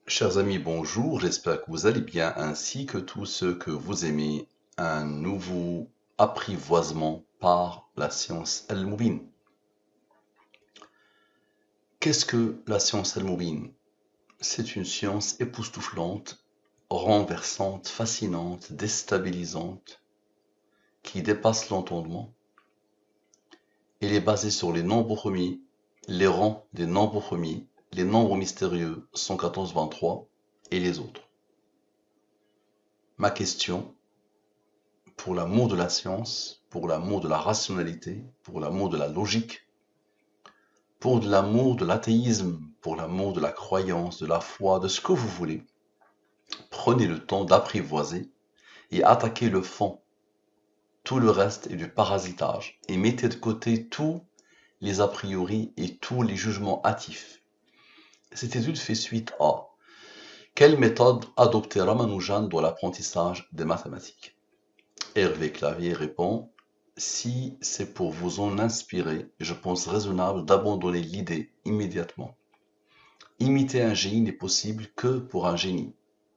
Chers amis, bonjour, j'espère que vous allez bien ainsi que tous ceux que vous aimez un nouveau apprivoisement par la science al-Moubine. Qu'est-ce que la science al-Moubine? C'est une science époustouflante, renversante, fascinante, déstabilisante, qui dépasse l'entendement. Elle est basée sur les nombres premiers, les rangs des nombres premiers, les nombres mystérieux 114, 23 et les autres. Ma question, pour l'amour de la science, pour l'amour de la rationalité, pour l'amour de la logique, pour l'amour de l'athéisme, pour l'amour de la croyance, de la foi, de ce que vous voulez. Prenez le temps d'apprivoiser et attaquez le fond. Tout le reste est du parasitage et mettez de côté tous les a priori et tous les jugements hâtifs. Cette étude fait suite à: quelle méthode adopter Ramanujan dans l'apprentissage des mathématiques? Hervé Clavier répond: si c'est pour vous en inspirer, je pense raisonnable d'abandonner l'idée immédiatement. Imiter un génie n'est possible que pour un génie.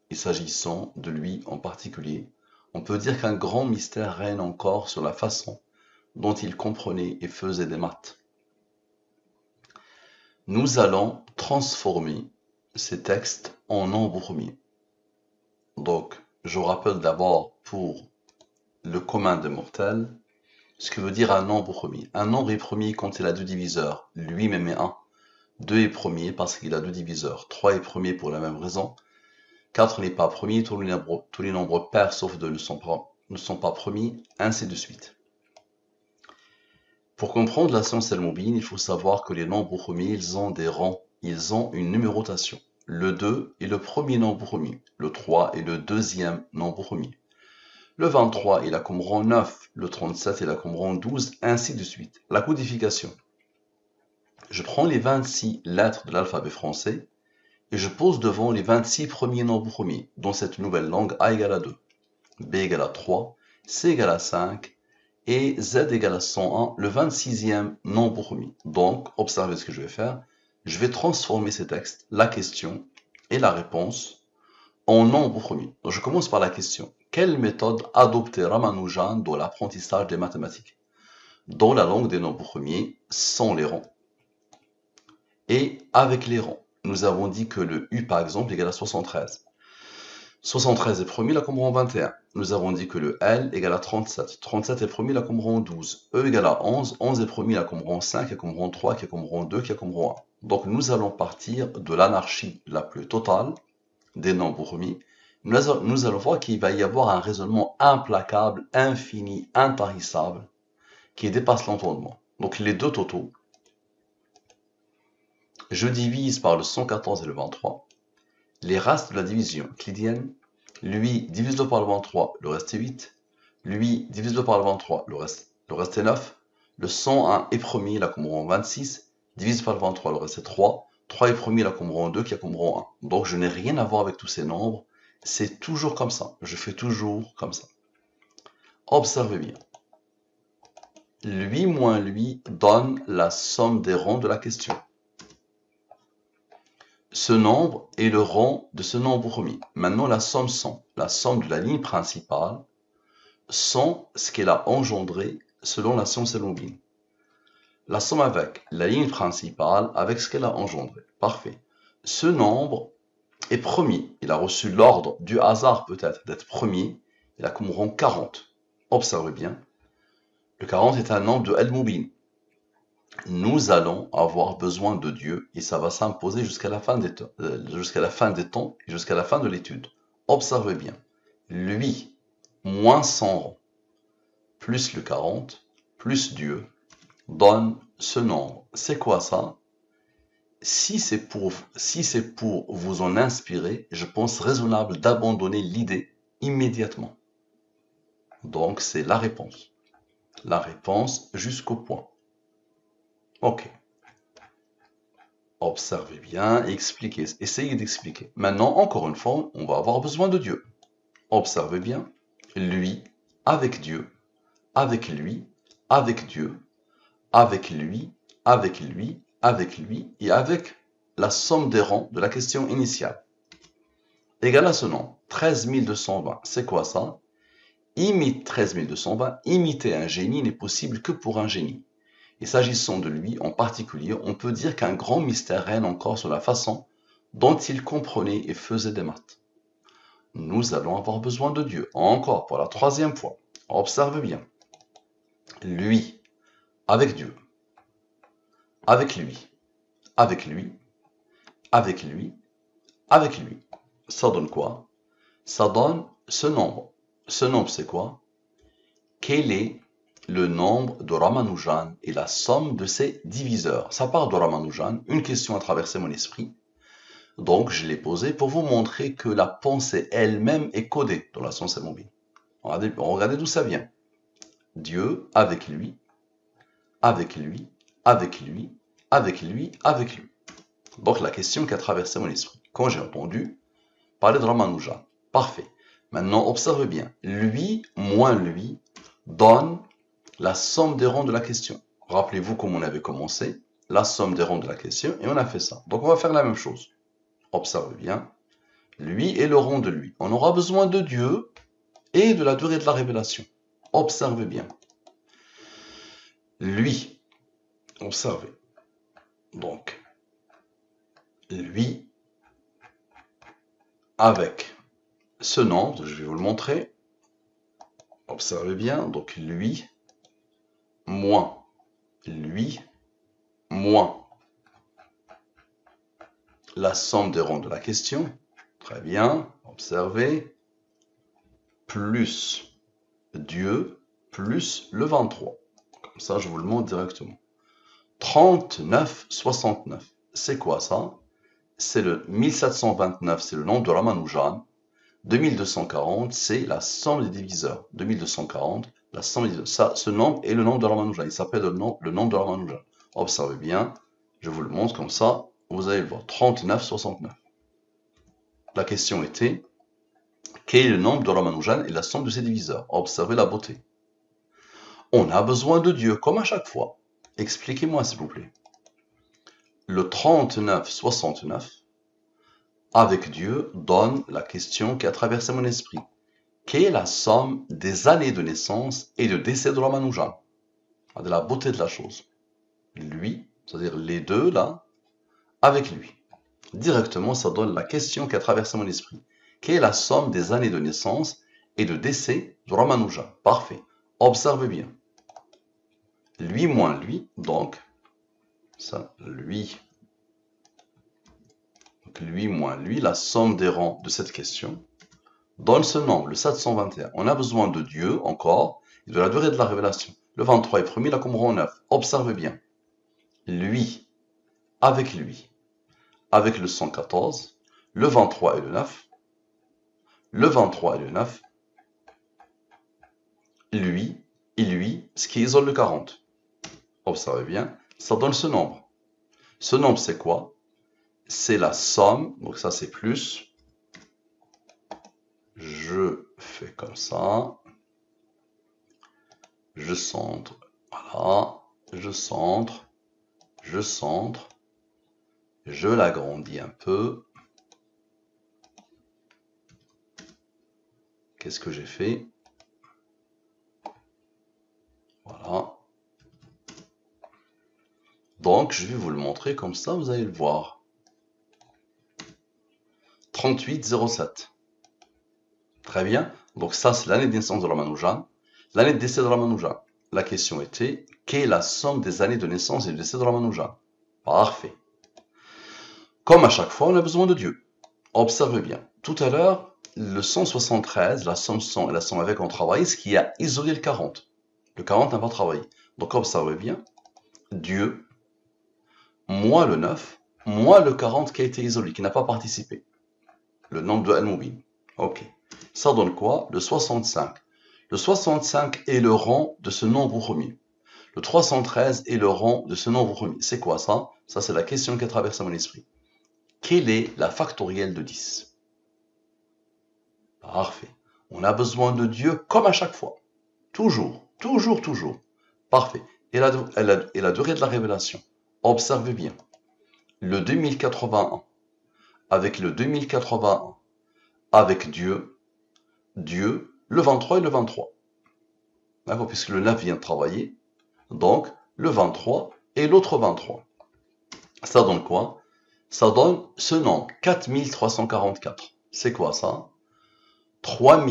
Et s'agissant de lui en particulier, on peut dire qu'un grand mystère règne encore sur la façon dont il comprenait et faisait des maths. Nous allons transformer ces textes en nombres premiers. Donc, je rappelle d'abord pour le commun des mortels ce que veut dire un nombre premier. Un nombre est premier quand il a deux diviseurs, lui-même est 1. 2 est premier parce qu'il a deux diviseurs. 3 est premier pour la même raison. 4 n'est pas premier, tous les nombres pairs sauf 2 ne sont pas premiers, ainsi de suite. Pour comprendre la science al-Moubine, il faut savoir que les nombres premiers, ils ont des rangs, ils ont une numérotation. Le 2 est le premier nombre premier, le 3 est le deuxième nombre premier. Le 23 il a comme rang 9, le 37 il a comme rang 12, ainsi de suite. La codification. Je prends les 26 lettres de l'alphabet français et je pose devant les 26 premiers nombres premiers dans cette nouvelle langue. A égale à 2, B égale à 3, C égale à 5 et Z égale à 101, le 26e nombre premier. Donc, observez ce que je vais faire. Je vais transformer ces textes, la question et la réponse, en nombres premiers. Donc, je commence par la question. Quelle méthode adopter Ramanujan dans l'apprentissage des mathématiques? Dans la langue des nombres premiers, sans les rangs et avec les rangs. Nous avons dit que le U, par exemple, égale à 73. 73 est premier, là comme rang 21. Nous avons dit que le L égale à 37. 37 est premier, là comme rang 12. E égale à 11. 11 est premier, là comme rang 5, qui est comme rang 3, qui est comme rang 2, qui est comme rang 1. Donc nous allons partir de l'anarchie la plus totale des nombres premiers. Nous allons voir qu'il va y avoir un raisonnement implacable, infini, intarissable, qui dépasse l'entendement. Donc les deux totaux, je divise par le 114 et le 23. Les races de la division euclidienne, lui, divise-le par le 23, le reste est 8. Lui, divise-le par le 23, le reste est 9. Le 101 est premier, là comme rang 26. Divise par le 23, le reste est 3. 3 est premier, là comme rang 2, qui a comme rang 1. Donc je n'ai rien à voir avec tous ces nombres. C'est toujours comme ça. Je fais toujours comme ça. Observez bien. Lui moins lui donne la somme des rangs de la question. Ce nombre est le rang de ce nombre premier. Maintenant, la somme 100, la somme de la ligne principale, sans ce qu'elle a engendré selon la science al-Moubine. La somme avec la ligne principale avec ce qu'elle a engendré. Parfait. Ce nombre est premier. Il a reçu l'ordre du hasard peut-être d'être premier. Il a comme rang 40. Observez bien. Le 40 est un nombre de al-Moubine. Nous allons avoir besoin de Dieu et ça va s'imposer jusqu'à la fin des temps, et jusqu'à la fin de l'étude. Observez bien. Lui, moins 100 plus le 40, plus Dieu, donne ce nombre. C'est quoi ça? Si c'est pour vous en inspirer, je pense raisonnable d'abandonner l'idée immédiatement. Donc c'est la réponse. La réponse jusqu'au point. Ok. Observez bien et expliquez. Essayez d'expliquer. Maintenant, encore une fois, on va avoir besoin de Dieu. Observez bien. Lui, avec Dieu, avec lui, avec Dieu, avec lui, avec lui, avec lui, et avec la somme des rangs de la question initiale. égale à ce nombre. 13 220. C'est quoi ça? Imite 13 220. Imiter un génie n'est possible que pour un génie. Et s'agissant de lui en particulier, on peut dire qu'un grand mystère règne encore sur la façon dont il comprenait et faisait des maths. Nous allons avoir besoin de Dieu, encore pour la troisième fois. Observe bien. Lui, avec Dieu, avec lui, avec lui, avec lui, avec lui. Ça donne quoi? Ça donne ce nombre. Ce nombre, c'est quoi? Quel est le nombre de Ramanujan et la somme de ses diviseurs? Ça part de Ramanujan, une question a traversé mon esprit. Donc, je l'ai posée pour vous montrer que la pensée elle-même est codée dans la science mobile. Regardez d'où ça vient. Dieu avec lui, avec lui, avec lui, avec lui, avec lui. Donc, la question qui a traversé mon esprit. Quand j'ai entendu parler de Ramanujan, parfait. Maintenant, observe bien. Lui moins lui donne la somme des rangs de la question. Rappelez-vous comme on avait commencé, la somme des rangs de la question, et on a fait ça. Donc, on va faire la même chose. Observe bien. Lui et le rang de lui. On aura besoin de Dieu et de la durée de la révélation. Observez bien. Lui, observez. Donc, lui avec ce nombre, je vais vous le montrer. Observez bien. Donc, lui moins lui moins la somme des rangs de la question. Très bien. Observez. Plus Dieu plus le 23. Comme ça, je vous le montre directement. 39,69. C'est quoi ça? C'est le 1729, c'est le nombre de Ramanujan. 2240, c'est la somme des diviseurs. 2240, la somme des diviseurs. Ça, ce nombre est le nombre de Ramanujan. Il s'appelle le nombre de Ramanujan. Observez bien, je vous le montre comme ça, vous allez le voir. 39,69. La question était, quel est le nombre de Ramanujan et la somme de ses diviseurs? Observez la beauté. On a besoin de Dieu, comme à chaque fois. Expliquez-moi, s'il vous plaît. Le 39,69 avec Dieu donne la question qui a traversé mon esprit. Quelle est la somme des années de naissance et de décès de Ramanujan? De la beauté de la chose. Lui, c'est-à-dire les deux là, avec lui. Directement, ça donne la question qui a traversé mon esprit. Quelle est la somme des années de naissance et de décès de Ramanujan? Parfait. Observez bien. Lui moins lui, donc, ça, lui. Donc lui moins lui, la somme des rangs de cette question, donne ce nombre, le 721. On a besoin de Dieu, encore, et de la durée de la révélation. Le 23 est promis là comme rang 9. Observez bien. Lui, avec le 114, le 23 et le 9, le 23 et le 9, lui et lui, ce qui isole le 40. Observez bien, ça donne ce nombre. Ce nombre, c'est quoi? C'est la somme, donc ça c'est plus. Je fais comme ça. Je centre, voilà, je centre, je l'agrandis un peu. Qu'est-ce que j'ai fait? Voilà. Donc, je vais vous le montrer comme ça, vous allez le voir. 38,07. Très bien. Donc ça, c'est l'année de naissance de Ramanujan. L'année de décès de Ramanujan. La question était, quelle est la somme des années de naissance et de décès de Ramanujan? Parfait. Comme à chaque fois, on a besoin de Dieu. Observez bien. Tout à l'heure, le 173, la somme 100 et la somme avec ont travaillé, ce qui a isolé le 40. Le 40 n'a pas travaillé. Donc observez bien. Dieu, moins le 9, moins le 40 qui a été isolé, qui n'a pas participé. Le nombre de Al-Mubin. Ok. Ça donne quoi? Le 65. Le 65 est le rang de ce nombre premier. Le 313 est le rang de ce nombre premier. C'est quoi ça? Ça, c'est la question qui a traversé mon esprit. Quelle est la factorielle de 10? Parfait. On a besoin de Dieu comme à chaque fois. Toujours, toujours, toujours. Parfait. Et la durée de la révélation. Observez bien. Le 2081 avec le 2081 avec Dieu, Dieu, le 23 et le 23. D'accord? Puisque le 9 vient de travailler. Donc, le 23 et l'autre 23. Ça donne quoi? Ça donne ce nombre, 4344. C'est quoi ça? 3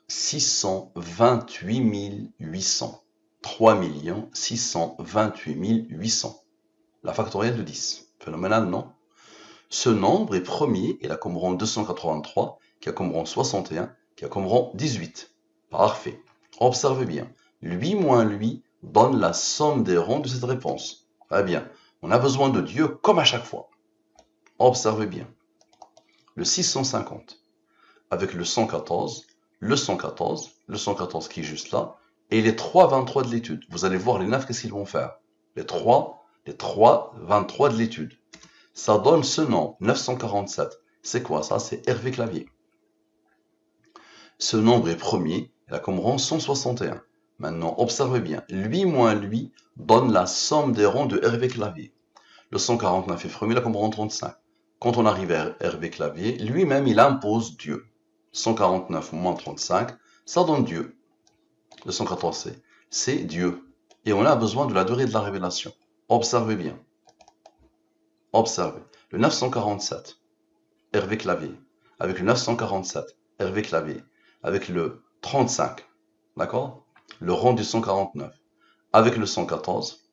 628 800. 3 628 800. La factorielle de 10. Phénoménal, non? Ce nombre est premier, il a comme rang 283, qui a comme rang 61, qui a comme rang 18. Parfait. Observez bien. Lui moins lui donne la somme des rangs de cette réponse. Très bien. On a besoin de Dieu comme à chaque fois. Observez bien. Le 650 avec le 114, le 114, le 114 qui est juste là, et les 3 23 de l'étude. Vous allez voir les 9, qu'est-ce qu'ils vont faire? Les 3 23 de l'étude. Ça donne ce nombre, 947. C'est quoi ça? C'est Hervé Clavier. Ce nombre est premier, il a comme rang 161. Maintenant, observez bien. Lui moins lui donne la somme des rangs de Hervé Clavier. Le 149 est premier, il a comme rang 35. Quand on arrive à Hervé Clavier, lui-même, il impose Dieu. 149 moins 35, ça donne Dieu. Le 114, c'est Dieu. Et on a besoin de la durée de la révélation. Observez bien. Observez. Le 947, Hervé Clavier. Avec le 947, Hervé Clavier. Avec le 35, d'accord? Le rang du 149. Avec le 114,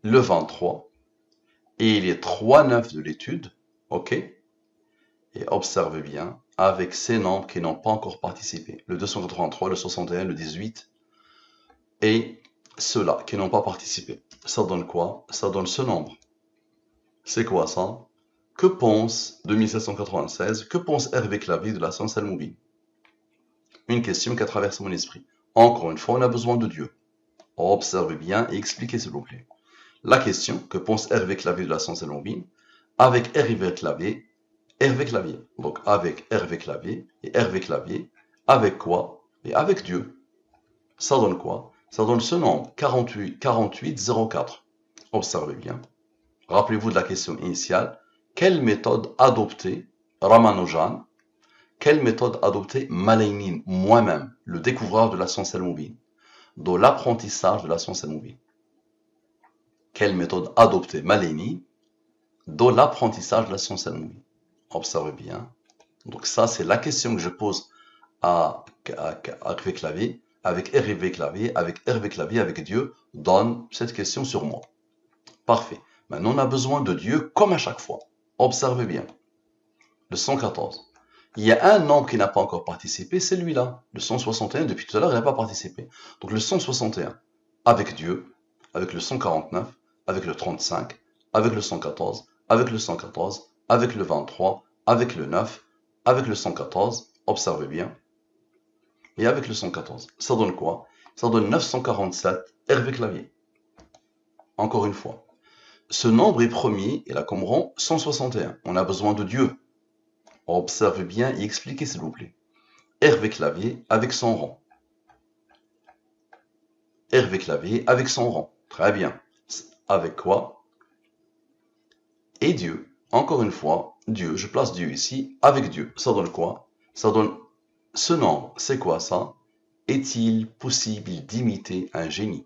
le 23, et les 3 9 de l'étude, ok? Et observez bien, avec ces nombres qui n'ont pas encore participé, le 283, le 61, le 18, et ceux-là qui n'ont pas participé. Ça donne quoi? Ça donne ce nombre. C'est quoi ça? Que pense 2796? Que pense Hervé Clavier de la science Al-Moubine? Une question qui a traversé mon esprit. Encore une fois, on a besoin de Dieu. Observez bien et expliquez s'il vous plaît. La question, que pense Hervé Clavier de la science Al-Moubine? Avec Hervé Clavier, donc avec Hervé Clavier et Hervé Clavier, avec quoi? Et avec Dieu. Ça donne quoi? Ça donne ce nombre, 4804. Observez bien. Rappelez-vous de la question initiale. Quelle méthode adopter Ramanujan? Quelle méthode adopter Malaynin, moi-même, le découvreur de la science Al-Moubine, dans l'apprentissage de la science Al-Moubine? Quelle méthode adopter Malaynin dans l'apprentissage de la science Al-Moubine? Observez bien. Donc ça, c'est la question que je pose à Hervé Clavier, avec Hervé Clavier, avec Dieu, donne cette question sur moi. Parfait. Maintenant, on a besoin de Dieu comme à chaque fois. Observez bien. Le 114. Il y a un nombre qui n'a pas encore participé, c'est celui-là. Le 161, depuis tout à l'heure, il n'a pas participé. Donc le 161, avec Dieu, avec le 149, avec le 35, avec le 114, avec le 114, avec le 23, avec le 9, avec le 114, observez bien, et avec le 114. Ça donne quoi? Ça donne 947 Hervé Clavier. Encore une fois. Ce nombre est premier, il a comme rang 161. On a besoin de Dieu. Observez bien et expliquez s'il vous plaît. Hervé Clavier avec son rang. Hervé Clavier avec son rang. Très bien. Avec quoi? Et Dieu. Encore une fois, Dieu. Je place Dieu ici. Avec Dieu. Ça donne quoi? Ça donne ce nombre. C'est quoi ça? Est-il possible d'imiter un génie?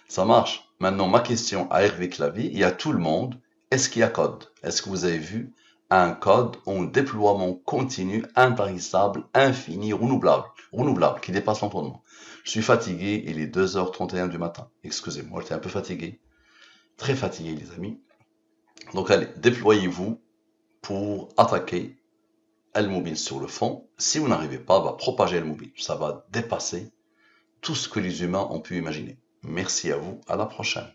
Ça marche. Maintenant, ma question à Hervé Clavier et à tout le monde, est-ce qu'il y a code? Est-ce que vous avez vu un code en déploiement continu, intarissable, infini, renouvelable, qui dépasse l'entendement? Je suis fatigué, il est 2h31 du matin. Excusez-moi, j'étais un peu fatigué. Très fatigué, les amis. Donc, allez, déployez-vous pour attaquer Al-Moubine sur le fond. Si vous n'arrivez pas, va propager Al-Moubine. Ça va dépasser tout ce que les humains ont pu imaginer. Merci à vous, à la prochaine.